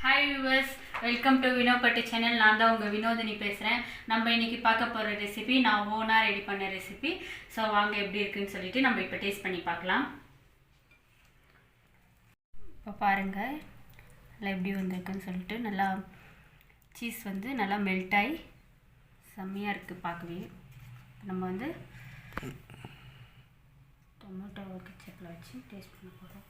Hi viewers, welcome to Vino Pattu channel. நான் தான் உங்கள் வினோதினி பேசுகிறேன். நம்ம இன்றைக்கி பார்க்க போகிற ரெசிபி நான் ஓனாக ரெடி பண்ண ரெசிபி. ஸோ வாங்க எப்படி இருக்குன்னு சொல்லிட்டு நம்ம இப்போ டேஸ்ட் பண்ணி பார்க்கலாம். இப்போ பாருங்கள் நல்லா எப்படி வந்திருக்குன்னு சொல்லிட்டு. நல்லா சீஸ் வந்து நல்லா மெல்ட் ஆகி செம்மையாக இருக்குது பார்க்கவே. நம்ம வந்து டொமேட்டோ கெச்சப்பில் வச்சு டேஸ்ட் பண்ண போகிறோம்.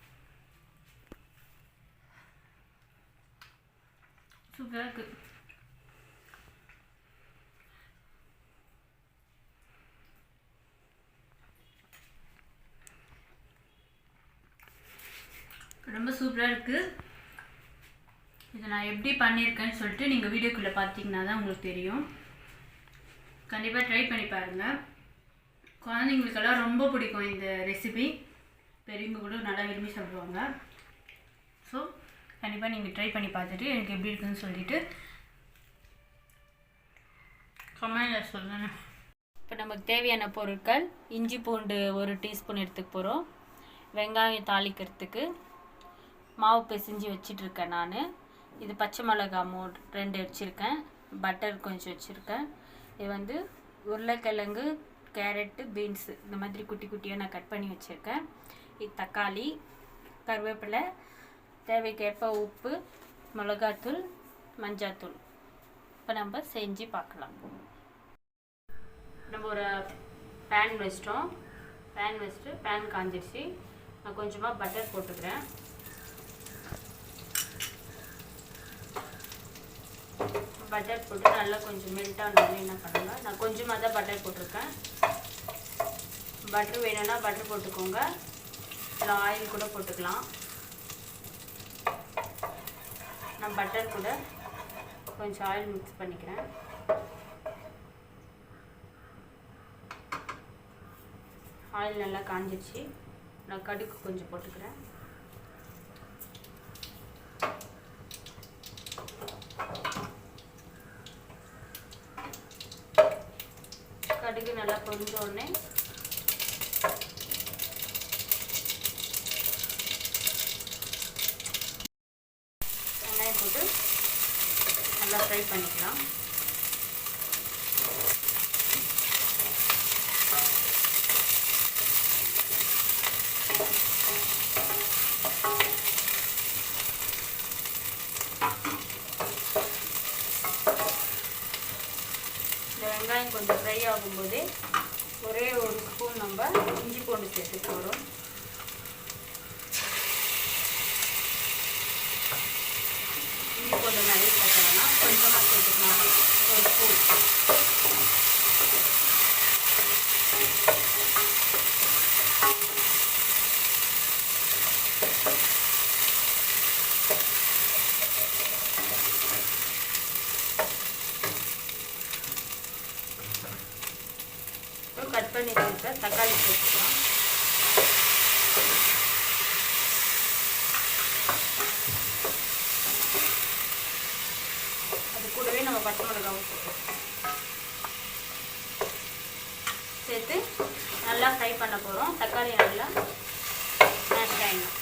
சூப்பராக இருக்குது. ரொம்ப சூப்பராக இருக்குது. இதை நான் எப்படி பண்ணியிருக்கேன்னு சொல்லிட்டு நீங்கள் வீடியோக்குள்ளே பார்த்தீங்கன்னா தான் உங்களுக்கு தெரியும். கண்டிப்பாக ட்ரை பண்ணி பாருங்கள். குழந்தைங்களுக்கெல்லாம் ரொம்ப பிடிக்கும் இந்த ரெசிபி. பெரியவங்க கூட நல்லா விரும்பி சாப்பிடுவாங்க. ஸோ கண்டிப்பாக நீங்கள் ட்ரை பண்ணி பார்த்துட்டு எனக்கு எப்படி இருக்குதுன்னு சொல்லிவிட்டு கமெண்டில் சொல்லுங்கள். இப்போ நமக்கு தேவையான பொருட்கள்: இஞ்சி பூண்டு 1 டீஸ்பூன் எடுத்துக்க போகிறோம். வெங்காயம் தாளிக்கிறதுக்கு மாவு பிசைஞ்சு வச்சிட்ருக்கேன் நான். இது பச்சை மிளகா 2 வச்சுருக்கேன். பட்டர் கொஞ்சம் வச்சுருக்கேன். இது வந்து உருளைக்கிழங்கு, கேரட்டு, பீன்ஸு இந்த மாதிரி குட்டி குட்டியாக நான் கட் பண்ணி வச்சுருக்கேன். இது தக்காளி, கருவேப்பிலை, தேவைக்கேற்ப உப்பு, மிளகாத்தூள், மஞ்சாத்தூள். இப்போ நம்ம செஞ்சு பார்க்கலாம். நம்ம ஒரு பேன் வச்சிட்டோம். பேன் வச்சுட்டு பேன் காஞ்சிடுச்சு. நான் கொஞ்சமாக பட்டர் போட்டுக்கிறேன். பட்டர் போட்டு நல்லா கொஞ்சம் மெல்ட் ஆனாலும் என்ன பண்ணுங்க, நான் கொஞ்சமாக தான் பட்டர் போட்டிருக்கேன். பட்டர் வேணும்னா பட்டர் போட்டுக்கோங்க, இல்லை ஆயில் கூட போட்டுக்கலாம். நான் பட்டர் கூட கொஞ்சம் ஆயில் மிக்ஸ் பண்ணிக்கிறேன். ஆயில் நல்லா காஞ்சிடுச்சு. நான் கடுகு கொஞ்சம் போட்டுக்கிறேன். கடுகு நல்லா பொரிஞ்ச உடனே வெங்காயம் போட்டு நல்லா ஃப்ரை பண்ணிக்கலாம். இந்த வெங்காயம் கொஞ்சம் ஃப்ரை ஆகும்போதே ஒரே ஒரு ஸ்பூன் நம்ம இஞ்சி பூண்டு சேர்த்து போகிறோம். இஞ்சி பூண்டு நிறைய சேர்க்கணும்னா கொஞ்சமாக சேர்த்துக்கலாம். ஒரு ஸ்பூன். கட் பண்ணி வச்சுருக்க தக்காளி சேர்த்துக்கலாம். அது கூடவே நம்ம பச்சை மிளகாவும் சேர்த்து நல்லா ஃப்ரை பண்ண போகிறோம். தக்காளி நல்லா மேஷ் ஆகிடும்.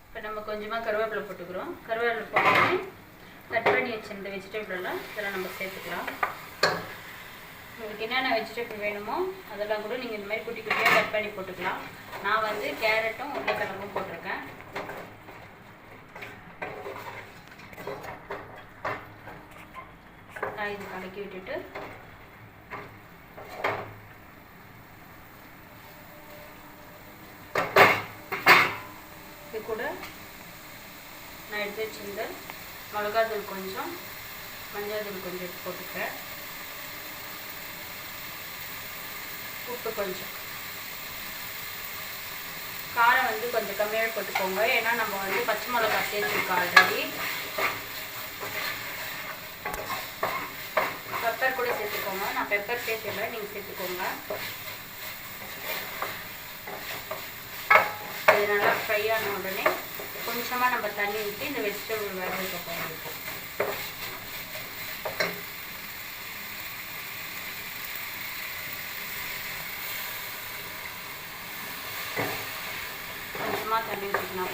இப்போ நம்ம கொஞ்சமாக கருவேப்பிலை போட்டுக்கிறோம். கருவேப்பிலை போட்டு கட் பண்ணி வச்சிருந்த வெஜிடபிளெல்லாம் இதெல்லாம் நம்ம சேர்த்துக்கலாம். உங்களுக்கு என்னென்ன வெஜிடபிள் வேணுமோ அதெல்லாம் கூட நீங்கள் இந்த மாதிரி குட்டி குட்டியாக கட் பண்ணி போட்டுக்கலாம். நான் வந்து கேரட்டும் உருளைக்கிழங்கும் போட்டிருக்கேன். இது கலக்கி விட்டுட்டு இது கூட நான் எடுத்து வச்சிருந்த மிளகாத்தூள் கொஞ்சம், மஞ்சள்தூள் கொஞ்சம் எடுத்து போட்டுக்கிறேன். உப்பு கொஞ்சம். காரம் வந்து கொஞ்சம் கம்மியாக போட்டுக்கோங்க, ஏன்னா நம்ம வந்து பச்சை மிளகா சேர்த்துருக்கோம் ஆல்ரெடி. பெப்பர் கூட சேர்த்துக்கோங்க. நான் பெப்பர் சேர்த்துல, நீங்கள் சேர்த்துக்கோங்க. இது நல்லா ஃப்ரை ஆன உடனே கொஞ்சமாக நம்ம தண்ணி ஊற்றி இந்த வெஜிடபிள் வேக வைக்க போகிறோம். கொஞ்சமாக தண்ணி ஊற்றிக்கலாம்.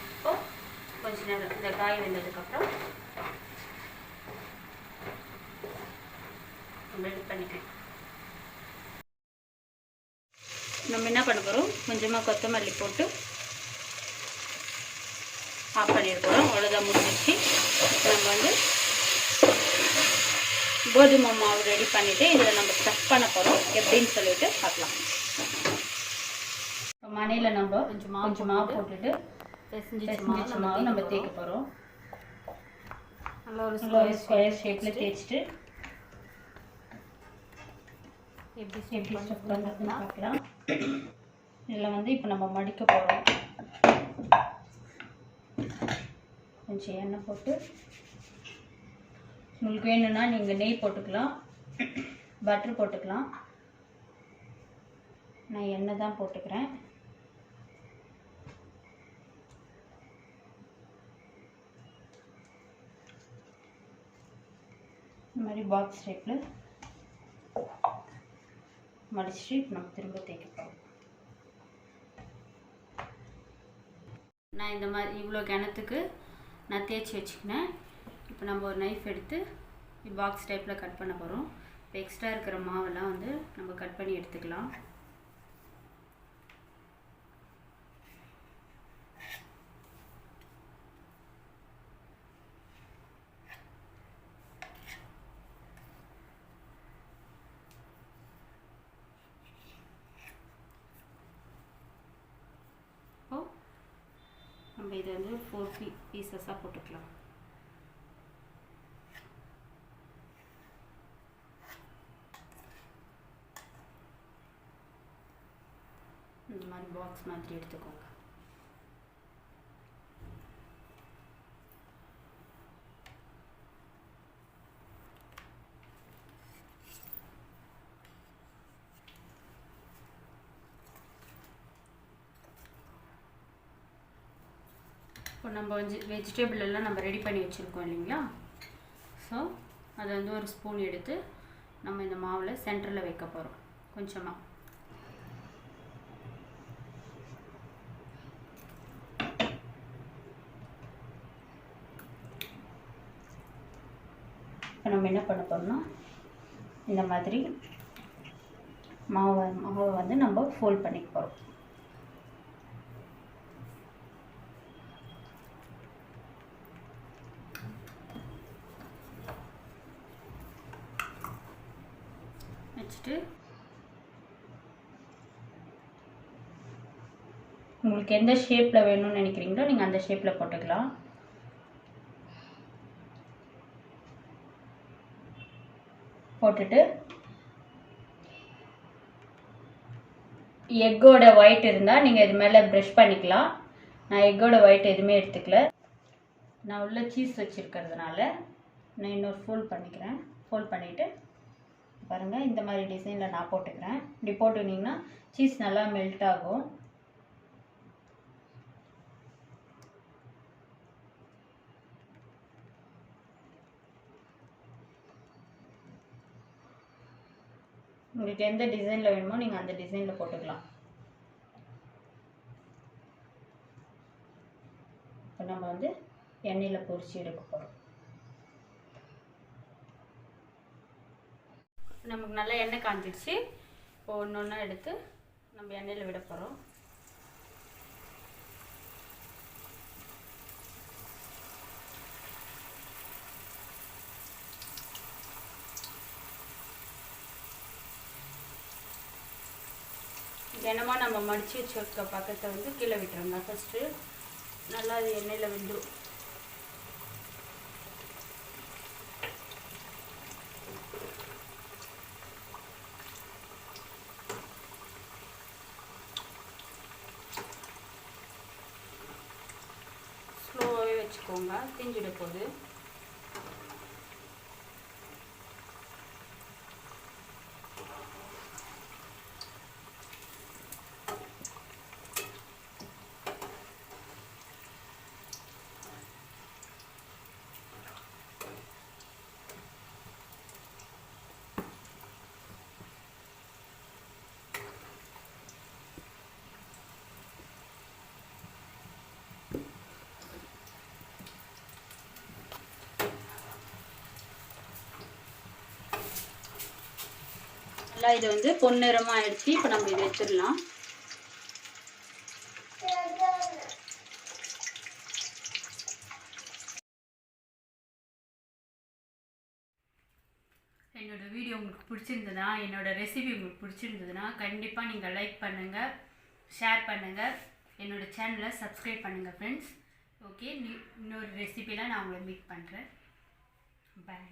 இப்போது கொஞ்ச நேரம் இந்த காய் வெந்ததுக்கப்புறம் ரெடி பண்ணிக்கலாம். நம்ம என்ன பண்ண போகிறோம், கொஞ்சமாக கொத்தமல்லி போட்டு ஆஃப் பண்ணிட போகிறோம். அவ்வளோதான், முடிஞ்சிச்சு. நம்ம வந்து கோதுமை மாவு ரெடி பண்ணிவிட்டு இதில் நம்ம ஸ்டஃப் பண்ண போகிறோம். எப்படின்னு சொல்லிட்டு பார்க்கலாம். மனையில் நம்ம கொஞ்சம் மாவு போட்டுட்டு பிசைஞ்ச மாவு நம்ம தேய்க்க போகிறோம். நல்லா ஒரு ஸ்கொயர் ஷேப்பில் தேய்ச்சிட்டு எப்படி ஸ்டஃப் பண்ணுறதுன்னு பார்க்கலாம். இதில் வந்து இப்போ நம்ம மடிக்க போகிறோம். கொஞ்சம் எண்ணெய் போட்டு, உங்களுக்கு வேணும்னா நீங்கள் நெய் போட்டுக்கலாம், பட்டர் போட்டுக்கலாம். நான் எண்ணெய் தான் போட்டுக்கிறேன். இந்த மாதிரி பாக்ஸ் ஷேப்பில் மடிச்சுட்டு இப்போ நம்ம திரும்ப தேய்க்க போகிறோம். நான் இந்த மாதிரி இவ்வளோ கிணத்துக்கு நான் தேய்ச்சி வச்சுக்கினேன். இப்போ நம்ம ஒரு நைஃப் எடுத்து பாக்ஸ் டைப்பில் கட் பண்ண போகிறோம். இப்போ எக்ஸ்ட்ரா இருக்கிற மாவெல்லாம் வந்து நம்ம கட் பண்ணி எடுத்துக்கலாம். நம்ம இதை வந்து 4 பீசஸாக போட்டுக்கலாம். இந்த மாதிரி பாக்ஸ் மாதிரி எடுத்துக்கோங்க. இப்போ நம்ம வெஜிடபிள் எல்லாம் நம்ம ரெடி பண்ணி வச்சுருக்கோம் இல்லைங்களா. ஸோ அதை வந்து ஒரு ஸ்பூன் எடுத்து நம்ம இந்த மாவில் சென்டரில் வைக்க போகிறோம். கொஞ்சமாக இப்போ நம்ம என்ன பண்ண போகிறோம்னா, இந்த மாதிரி மாவை வந்து நம்ம ஃபோல்ட் பண்ணிக்க போகிறோம். வச்சுட்டு உங்களுக்கு எந்த ஷேப்பில் வேணும்னு நினைக்கிறீங்களோ நீங்கள் அந்த ஷேப்பில் போட்டுக்கலாம். போட்டுட்டு எக்கோட ஒயிட் இருந்தால் நீங்கள் இது மேலே ப்ரஷ் பண்ணிக்கலாம். நான் எக்கோட ஒயிட் எதுவுமே எடுத்துக்கல. நான் உள்ள சீஸ் வச்சுருக்கிறதுனால நான் இன்னொரு ஃபோல்ட் பண்ணிக்கிறேன். ஃபோல்ட் பண்ணிவிட்டு பாருங்கள், இந்த மாதிரி டிசைனில் நான் போட்டுக்கிறேன். இப்படி போட்டுக்கிட்டிங்கன்னா சீஸ் நல்லா மெல்ட் ஆகும். உங்களுக்கு எந்த டிசைனில் வேணுமோ நீங்கள் அந்த டிசைனில் போட்டுக்கலாம். இப்போ நம்ம வந்து எண்ணெயில் பொரிச்சு எடுக்க போகிறோம். நமக்கு நல்லா எண்ணெய் காஞ்சிடுச்சு. இப்போ ஒன்று ஒன்றா எடுத்து நம்ம எண்ணெயில் விட போகிறோம். தினமும் நம்ம மடித்து வச்சுருக்க பக்கத்தை வந்து கீழே விட்டுருங்க. ஃபஸ்ட்டு நல்லா அது எண்ணெயில் விடும். ஸ்லோவாகவே வச்சுக்கோங்க, தீஞ்சிட போகுது. நல்லா இது வந்து பொன்னிறமாக ஆயிடுச்சு. இப்போ நம்ம இதை எடுத்துடலாம். என்னோடய வீடியோ உங்களுக்கு பிடிச்சிருந்ததுன்னா, என்னோடய ரெசிபி உங்களுக்கு பிடிச்சிருந்ததுன்னா கண்டிப்பாக நீங்கள் லைக் பண்ணுங்கள், ஷேர் பண்ணுங்கள், என்னோடய சேனலை சப்ஸ்கிரைப் பண்ணுங்கள் ஃப்ரெண்ட்ஸ். ஓகே, இன்னொரு ரெசிபியில் நான் உங்களை மீட் பண்ணுறேன். பாய்.